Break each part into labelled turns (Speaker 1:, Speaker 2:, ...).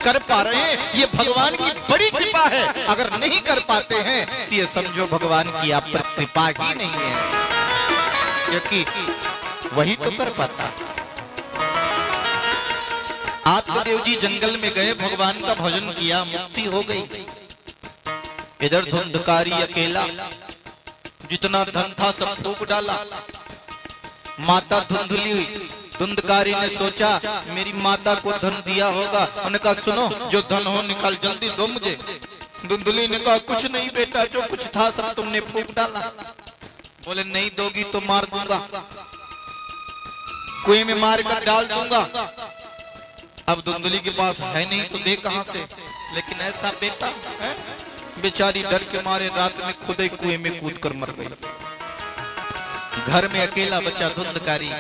Speaker 1: कर पा रहे हैं, ये भगवान की बड़ी कृपा है। अगर नहीं कर पाते हैं तो ये समझो भगवान की आप पर कृपा ही नहीं है, क्योंकि वही तो कर पाता। आत्मदेव जी जंगल में गए, भगवान का भजन किया, मुक्ति हो गई। इधर धुंधकारी अकेला, जितना धन था सब फूंक डाला। माता धुंधली हुई। धुंधकारी ने सोचा मेरी माता को धन दिया होगा, उन्होंने कहा सुनो जो धन हो निकाल जल्दी दो मुझे। धुंधली ने कहा कुछ नहीं बेटा, जो कुछ था सब तुमने फूंक डाला। बोले नहीं दोगी तो मार दूंगा, कुएं में मार कर डाल दूंगा। अब धुंधली के पास है नहीं तो दे कहां से, लेकिन ऐसा बेटा है। बेचारी डर के मारे रात में खुद ही कुएं में कूद कर मर गई। घर में अकेला बचा धुंधकारी।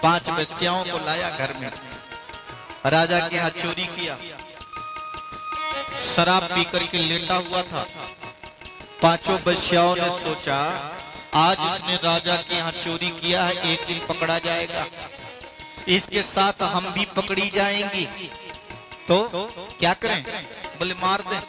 Speaker 1: 5 बच्चियों को लाया घर में, राजा के यहाँ चोरी किया। शराब पी करके लेटा हुआ था। 5 बच्चियों ने सोचा आज इसने राजा के यहाँ चोरी किया है, एक दिन पकड़ा जाएगा, इसके साथ हम भी पकड़ी जाएंगी, तो क्या करें। बोले मार दे।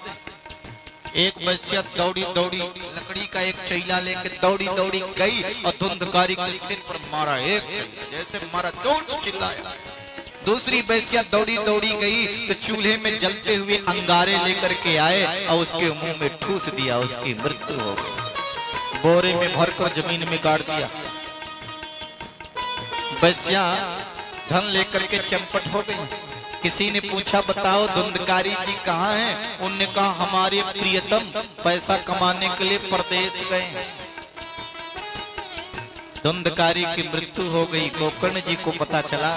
Speaker 1: एक बच्चिया दौड़ी दौड़ी लकड़ी का एक चैला लेके दौड़ी दौड़ी गई और धुंधकारी के सिर पर मारा। एक जैसे मारा जोर से चिल्लाया। दूसरी बच्चिया दौड़ी दौड़ी गई तो चूल्हे में जलते हुए अंगारे लेकर के आए और उसके मुंह में ठूस दिया, उसकी मृत्यु हो गई। बोरे में भरकर जमीन में गाड़ दिया। बच्चिया धन लेकर के चंपट हो गई। किसी ने पूछा बताओ धुंधकारी जी कहाँ हैं? उनने कहा हमारे प्रियतम पैसा कमाने के लिए परदेश गए। धुंधकारी की मृत्यु हो गई। गोकर्ण जी को पता चला,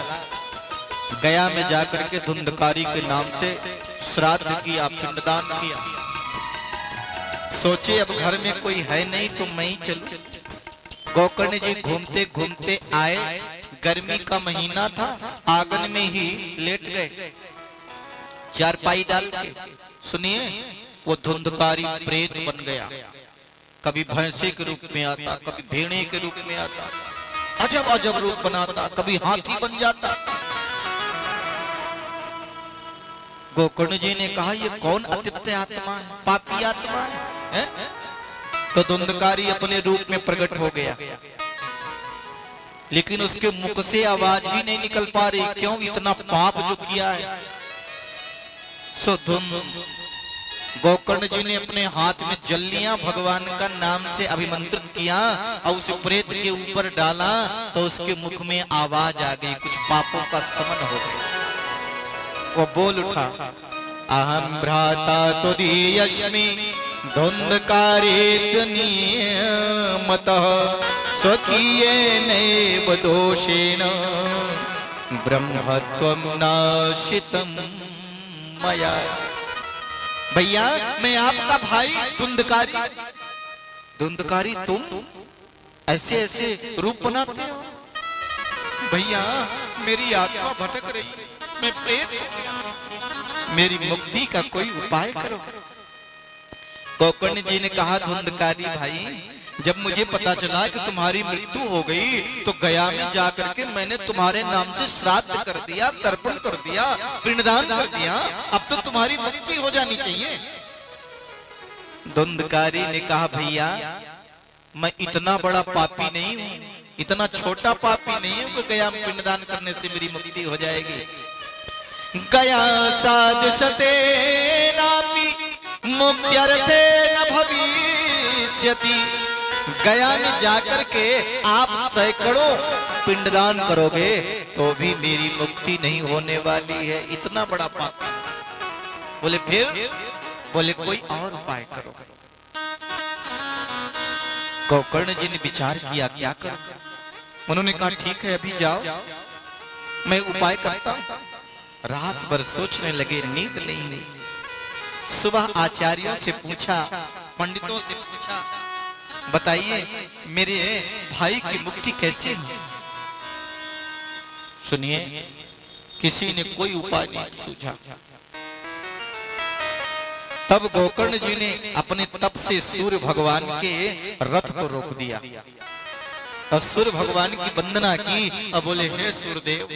Speaker 1: गया में जाकर के धुंधकारी के नाम से श्राद्ध किया, पिंडदान किया। सोचे अब घर में कोई है नहीं तो मैं ही चलूं। गोकर्ण जी घूमते घूमते आए, गर्मी का महीना था, आंगन में ही लेट गए चारपाई डाल के। सुनिए वो धुंधकारी प्रेत बन गया। कभी भैंसे के रूप में आता, कभी भेड़े के रूप में आता, अजब अजब रूप बनाता, कभी हाथी बन जाता। गोकर्ण जी ने कहा ये कौन अतृप्त आत्मा है, पापी आत्मा है? तो धुंधकारी अपने रूप में प्रकट हो गया, लेकिन उसके मुख से आवाज ही नहीं निकल पा रही। क्यों? इतना पाप जो किया है। सो गोकर्ण जी ने अपने हाथ में जल लिया, भगवान का नाम से अभिमंत्रित किया और उस प्रेत के ऊपर डाला तो उसके मुख में आवाज आ गई, कुछ पापों का समन हो गया। वो बोल उठा अहम भ्राता तुदीयस्मि धुंधकारेत नियमतः स्वकीयेनैव दोषेण ब्रह्मत्वं नाशितं मया। भैया मैं आपका भाई धुंधकारी। धुंधकारी तुम ऐसे ऐसे रूप बनाते हो? भैया मेरी आत्मा भटक रही है, मैं प्रेत हो गया, मेरी मुक्ति का कोई उपाय करो। गोकर्ण जी ने कहा धुंधकारी भाई जब मुझे पता चला कि तुम्हारी मृत्यु हो गई तो गया में जाकर के मैंने तुम्हारे नाम से श्राद्ध कर दिया, तर्पण कर दिया, पिंडदान कर दिया, अब तो तुम्हारी मुक्ति हो जानी चाहिए। धुंधकारी ने कहा भैया मैं इतना बड़ा पापी नहीं हूँ, इतना छोटा पापी नहीं हूँ कि गया में पिंडदान करने से मेरी मुक्ति हो जाएगी। गया सादृशते नापि मुक्त्यर्थे न भविष्यति। गया में जाकर के आप सैकड़ों पिंडदान करोगे तो भी मेरी मुक्ति नहीं होने वाली है, इतना बड़ा पाप। बोले फिर? बोले कोई और उपाय करो। गोकर्ण जी ने विचार किया क्या करो। उन्होंने कहा ठीक है अभी जाओ, मैं उपाय करता हूं। रात भर सोचने लगे, नींद नहीं हुई। सुबह आचार्यों से पूछा, पंडितों से पूछा, बताइए मेरे भाई की मुक्ति कैसे हो? सुनिए किसी ने कोई उपाय नहीं सूझा। तब गोकर्ण जी ने अपने तप से सूर्य भगवान के रथ को रोक दिया और सूर्य भगवान की वंदना की और बोले हे सूर्यदेव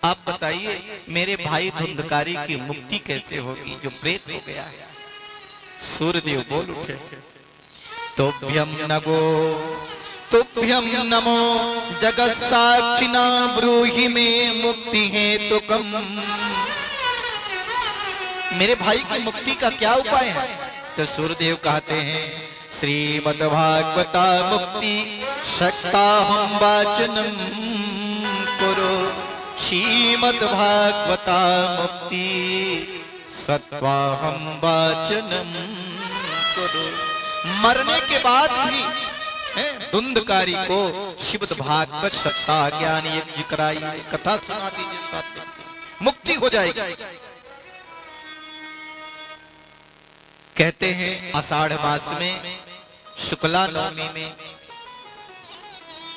Speaker 1: आप बताइए मेरे भाई धुंधकारी की मुक्ति कैसे होगी जो प्रेत हो गया है। सूर्यदेव बोल उठे, तोभ्यम नगो तुभ्यम नमो जगत साक्षिणा ब्रूहि में मुक्ति है तो कम। मेरे भाई की मुक्ति का क्या उपाय है? तो सूर्यदेव कहते हैं, श्रीमद्भागवता मुक्ति शक्ता हम वाचनम करो। श्रीमद्भागवता मुक्ति सत्वा हम वाचनम करो। मरने के बाद भी धुंधकारी को शिवद भागवत सत्ता ज्ञान यज्ञ कराइए, कथा सुना दीजिए, मुक्ति हो जाएगी। कहते हैं आषाढ़ मास में शुक्ला नवमी में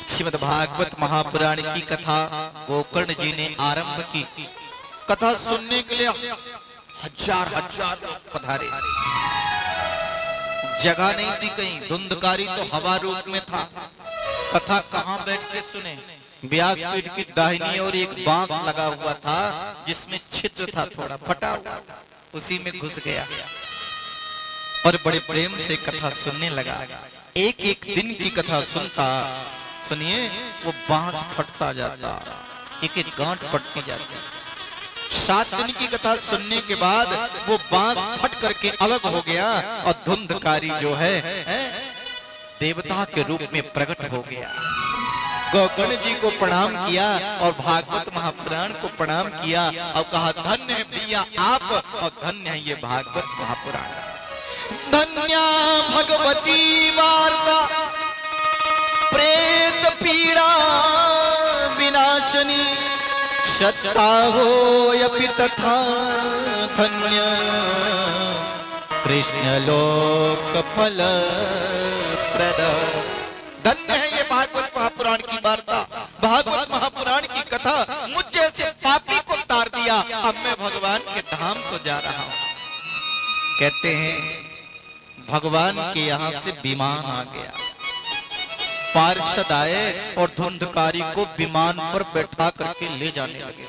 Speaker 1: श्रीमद् भागवत महापुराण की कथा गोकर्ण जी ने आरंभ की। कथा सुनने के लिए हजार हजार लोग पधारे। जगह नहीं थी कहीं, धुंधकारी तो हवा रूप में था। कथा कहाँ बैठ के सुने? व्यासपीठ की दाहिनी और एक बांस लगा हुआ था जिसमें छिद्र था, थोड़ा फटा हुआ, उसी में घुस गया और बड़े प्रेम से कथा सुनने लगा। एक एक दिन की कथा सुनता, सुनिए वो बांस फटता जाता, एक एक गांठ फटती जाती। 7 दिन की कथा सुनने के बाद वो बांस फट करके अलग हो गया और धुंधकारी जो है देवता के रूप में प्रकट हो गया। गोकर्ण जी को प्रणाम किया और भागवत महापुराण को प्रणाम किया और कहा, धन्य है भैया आप और धन्य है ये भागवत महापुराण। धन्या भगवती वार्ता प्रेत पीड़ा विनाशनी सत्ता होयपि तथा धन्य कृष्ण लोक फल प्रद। धन्य है ये भागवत महापुराण की वार्ता, भागवत महापुराण की कथा मुझ जैसे पापी को तार दिया। अब मैं भगवान के धाम को जा रहा हूं। कहते हैं भगवान के यहां से विमान आ गया। पार्षद आए और धुंधकारी को विमान पर बैठा करके ले जाने लगे।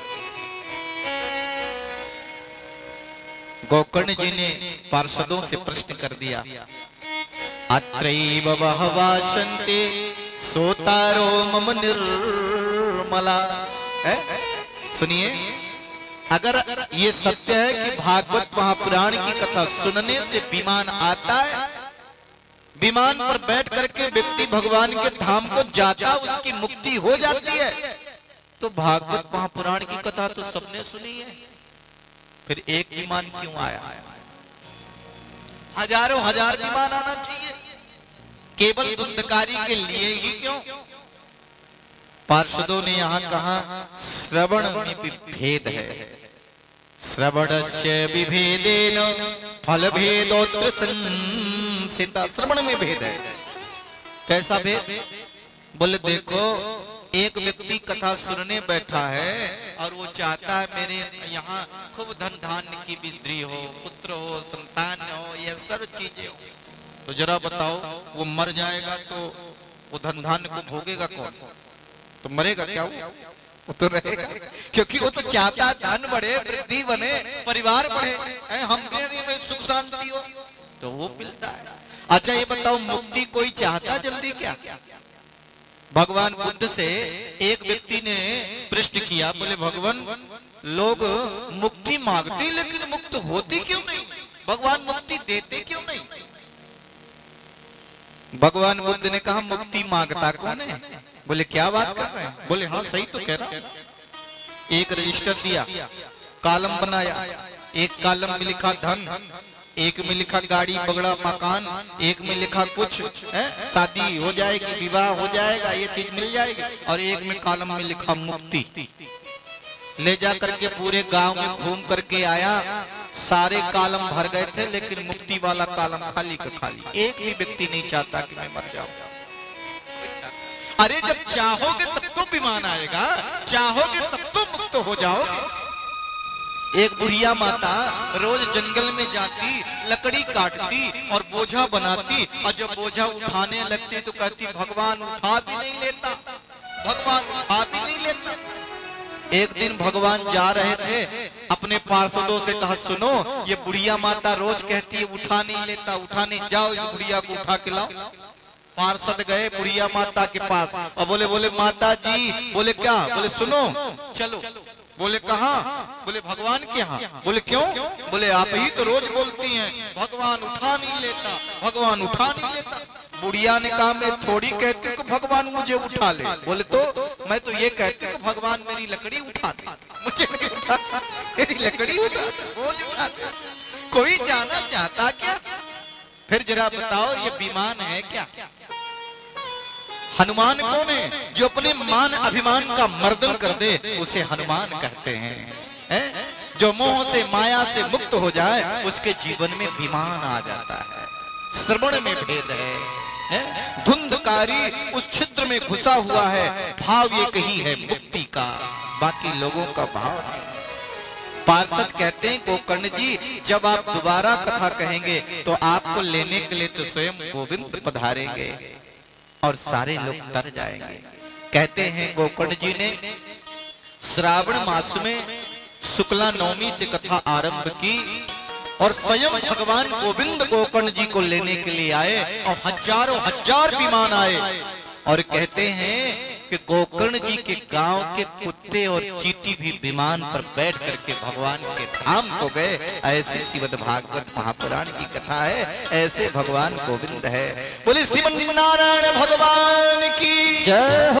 Speaker 1: गोकर्ण जी ने पार्षदों से प्रश्न कर दिया, अत्रैव वह वासन्ते सोतारो मम निर्मला। सुनिए, अगर ये सत्य है कि भागवत महापुराण की कथा सुनने से विमान आता है, विमान पर बैठ करके व्यक्ति भगवान के धाम को जाता, उसकी मुक्ति हो जाती है, तो भागवत महापुराण की कथा तो सबने सुनी है, फिर एक विमान क्यों आया? हजारों हजार विमान आना चाहिए, केवल धुंधकारी के लिए ही क्यों? पार्षदों ने यहाँ कहा श्रवण में भेद है। श्रवणस्य विभेदेन फल भेदोत्र संसिता। श्रवण में भेद है। कैसा भेद? बोले देखो, एक व्यक्ति कथा सुनने बैठा है और वो चाहता है मेरे यहाँ खूब धन धान्य की वृद्धि हो, पुत्र हो, संतान हो, ये सब चीजें हो, तो जरा बताओ वो मर जाएगा तो वो धन धान्य को भोगेगा कौन? तो मरेगा क्या वो तो रहेगा, क्योंकि वो तो चाहता धन बढ़े, वृद्धि बने, परिवार बढ़े, हम में सुख शांति हो, तो वो मिलता है। अच्छा ये बताओ, मुक्ति कोई चाहता जल्दी क्या? भगवान बुद्ध से एक व्यक्ति ने प्रश्न किया, बोले भगवान लोग मुक्ति मांगते लेकिन मुक्त होती क्यों नहीं? भगवान मुक्ति देते क्यों नहीं? भगवान बुद्ध ने कहा मुक्ति मांगता कौन है? बोले क्या बात कर रहे हैं? बोले हाँ सही तो कह रहा हूं। एक रजिस्टर दिया, कॉलम बनाया, एक कॉलम में लिखा धन, एक में लिखा गाड़ी बगड़ा मकान, एक में लिखा कुछ है शादी हो जाएगी, विवाह हो जाएगा, ये चीज मिल जाएगी, और एक में कॉलम में लिखा मुक्ति। ले जा करके पूरे गांव में घूम करके आया, सारे कॉलम भर गए थे लेकिन मुक्ति वाला कॉलम खाली का खाली। एक भी व्यक्ति नहीं चाहता कि मैं मर जाऊं। अरे जब चाहोगे तब तो विमान आएगा, चाहोगे तब तो मुक्त हो जाओगे। एक बुढ़िया माता रोज जंगल में जाती, लकड़ी काटती और बोझा बनाती, और जब बोझा उठाने लगती तो कहती भगवान उठा भी नहीं लेता, भगवान उठा भी नहीं लेता। एक दिन भगवान जा रहे थे, अपने पार्षदों से कहा सुनो, ये बुढ़िया माता रोज कहती है उठा नहीं लेता, उठा नहीं, जाओ इस बुढ़िया को उठा के लाओ। पार्षद गए बुढ़िया माता के पास और बोले माता जी, बोले क्या, बोले सुनो चलो। बोले कहाँ, बोले भगवान के यहाँ। बोले क्यों, बोले आप ही तो रोज बोलती हैं भगवान उठा नहीं लेता, भगवान उठा नहीं लेता। बुढ़िया ने कहा मैं थोड़ी कहती हूँ कि भगवान मुझे उठा ले। बोले तो मैं तो ये कहती हूँ कि भगवान मेरी लकड़ी उठा दे, मुझे नहीं उठा, मेरी लकड़ी उठा दे, बोझ उठा दे। कोई जाना चाहता क्या? फिर जरा बताओ ये विमान है क्या? हनुमान कौन है? जो अपने मान अभिमान का मर्दन कर दे उसे हनुमान कहते हैं। जो मोह से माया से मुक्त हो जाए उसके जीवन में विमान आ जाता है। श्रवण में भेद है, धुंधकारी उस छिद्र में घुसा हुआ है, भाव ये कही है मुक्ति का, बाकी लोगों का भाव है। पार्षद कहते हैं गोकर्ण जी, जब आप दोबारा कथा कहेंगे तो आपको लेने के लिए तो स्वयं गोविंद पधारेंगे और सारे लोग तर जाएंगे। कहते हैं गोकर्ण जी ने श्रावण मास में शुक्ला नवमी से कथा आरंभ की और स्वयं भगवान गोविंद गोकर्ण जी को लेने के लिए आए और हजारों हजार विमान आए। और कहते हैं कि गोकर्ण जी के गांव के कुत्ते और चींटी भी विमान पर बैठ करके भगवान के धाम को गए। ऐसे श्रीमद् भागवत महापुराण की कथा है, ऐसे भगवान गोविंद है। बोले श्रीमन नारायण भगवान की जय।